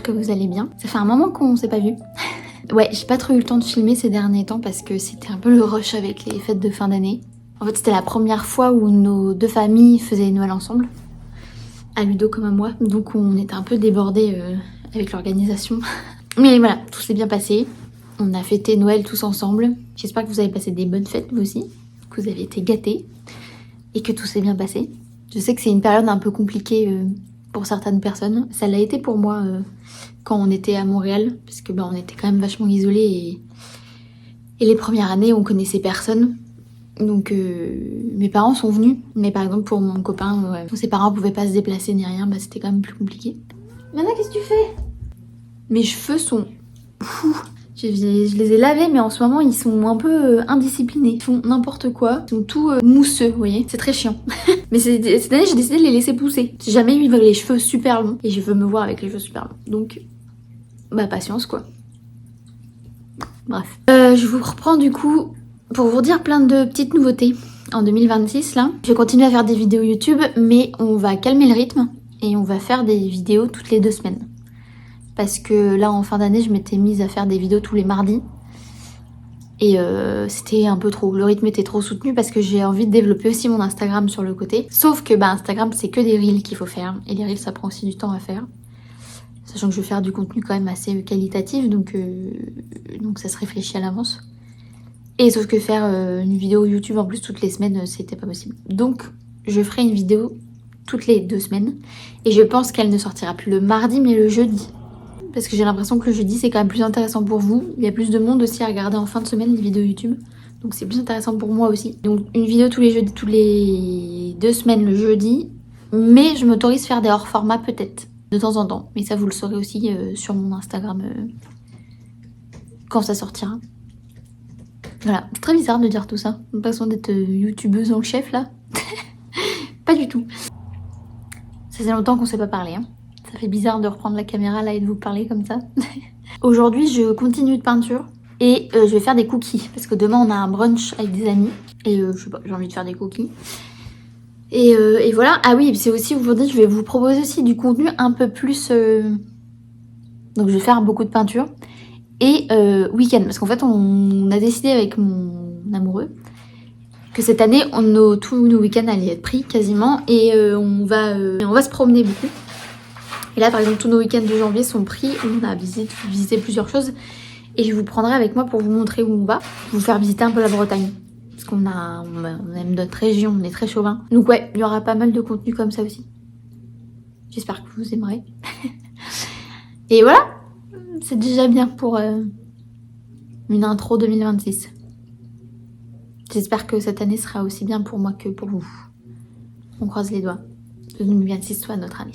j'espère que vous allez bien. Ça fait un moment qu'on s'est pas vu. Ouais, j'ai pas trop eu le temps de filmer ces derniers temps parce que c'était un peu le rush avec les fêtes de fin d'année. En fait, c'était la première fois où nos deux familles faisaient Noël ensemble, à Ludo comme à moi, donc on était un peu débordés avec l'organisation. Mais voilà, tout s'est bien passé. On a fêté Noël tous ensemble. J'espère que vous avez passé des bonnes fêtes, vous aussi, que vous avez été gâtés et que tout s'est bien passé. Je sais que c'est une période un peu compliquée pour certaines personnes. Ça l'a été pour moi quand on était à Montréal, parce que on était quand même vachement isolés et les premières années, on connaissait personne. Donc mes parents sont venus, mais par exemple pour mon copain, ses parents pouvaient pas se déplacer ni rien, c'était quand même plus compliqué. Mana, qu'est-ce que tu fais? Mes cheveux sont fous. Je les ai lavés, mais en ce moment ils sont un peu indisciplinés. Ils font n'importe quoi. Ils sont tout mousseux, vous voyez. C'est très chiant. Mais cette année j'ai décidé de les laisser pousser. J'ai jamais eu les cheveux super longs et je veux me voir avec les cheveux super longs. Donc, patience quoi. Bref. Je vous reprends du coup pour vous dire plein de petites nouveautés en 2026 là. Je vais continuer à faire des vidéos YouTube, mais on va calmer le rythme et on va faire des vidéos toutes les 2 semaines. Parce que là en fin d'année je m'étais mise à faire des vidéos tous les mardis et c'était un peu trop, le rythme était trop soutenu parce que j'ai envie de développer aussi mon Instagram sur le côté. Sauf que Instagram c'est que des reels qu'il faut faire et les reels ça prend aussi du temps à faire. Sachant que je vais faire du contenu quand même assez qualitatif, donc ça se réfléchit à l'avance. Et sauf que faire une vidéo YouTube en plus toutes les semaines c'était pas possible. Donc je ferai une vidéo toutes les 2 semaines et je pense qu'elle ne sortira plus le mardi mais le jeudi. Parce que j'ai l'impression que le jeudi c'est quand même plus intéressant pour vous. Il y a plus de monde aussi à regarder en fin de semaine les vidéos YouTube. Donc c'est plus intéressant pour moi aussi. Donc une vidéo tous les jeudis, tous les 2 semaines le jeudi. Mais je m'autorise faire des hors format peut-être, de temps en temps. Mais ça vous le saurez aussi sur mon Instagram quand ça sortira. Voilà, c'est très bizarre de dire tout ça. J'ai l'impression d'être youtubeuse en chef là. Pas du tout. Ça fait longtemps qu'on s'est pas parlé hein. Ça fait bizarre de reprendre la caméra là et de vous parler comme ça. Aujourd'hui, je continue de peinture et je vais faire des cookies. Parce que demain, on a un brunch avec des amis. Et je sais pas, j'ai envie de faire des cookies. Et voilà. Ah oui, c'est aussi aujourd'hui, je vais vous proposer aussi du contenu un peu plus... Donc je vais faire beaucoup de peinture. Et week-end. Parce qu'en fait, on a décidé avec mon amoureux que cette année, tous nos week-ends allaient être pris quasiment. Et on va se promener beaucoup. Et là, par exemple, tous nos week-ends de janvier sont pris. On a visité plusieurs choses. Et je vous prendrai avec moi pour vous montrer où on va. Vous faire visiter un peu la Bretagne. Parce qu'on aime notre région, on est très chauvin. Donc ouais, il y aura pas mal de contenu comme ça aussi. J'espère que vous aimerez. Et voilà, c'est déjà bien pour une intro 2026. J'espère que cette année sera aussi bien pour moi que pour vous. On croise les doigts. Que 2026 soit notre année.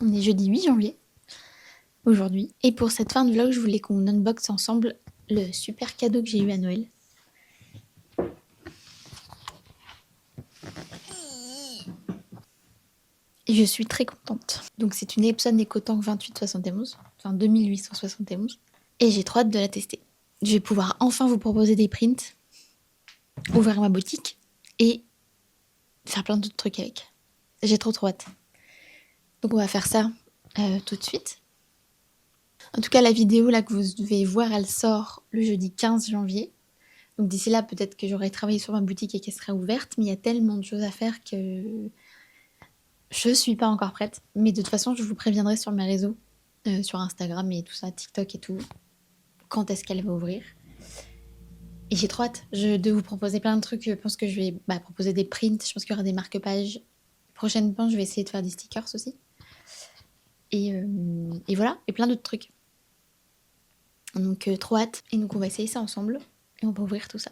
On est jeudi 8 janvier, aujourd'hui. Et pour cette fin de vlog, je voulais qu'on unboxe ensemble le super cadeau que j'ai eu à Noël. Et je suis très contente. Donc c'est une Epson EcoTank 2871, enfin 2871. Et j'ai trop hâte de la tester. Je vais pouvoir enfin vous proposer des prints, ouvrir ma boutique et faire plein d'autres trucs avec. J'ai trop hâte. Donc on va faire ça tout de suite. En tout cas, la vidéo là que vous devez voir, elle sort le jeudi 15 janvier. Donc d'ici là, peut-être que j'aurai travaillé sur ma boutique et qu'elle sera ouverte. Mais il y a tellement de choses à faire que je suis pas encore prête. Mais de toute façon, je vous préviendrai sur mes réseaux, sur Instagram et tout ça, TikTok et tout, quand est-ce qu'elle va ouvrir. Et j'ai trop hâte de vous proposer plein de trucs. Je pense que je vais proposer des prints. Je pense qu'il y aura des marque-pages Prochainement, je vais essayer de faire des stickers aussi. Et voilà, et plein d'autres trucs. Donc trop hâte. Et donc on va essayer ça ensemble et on va ouvrir tout ça.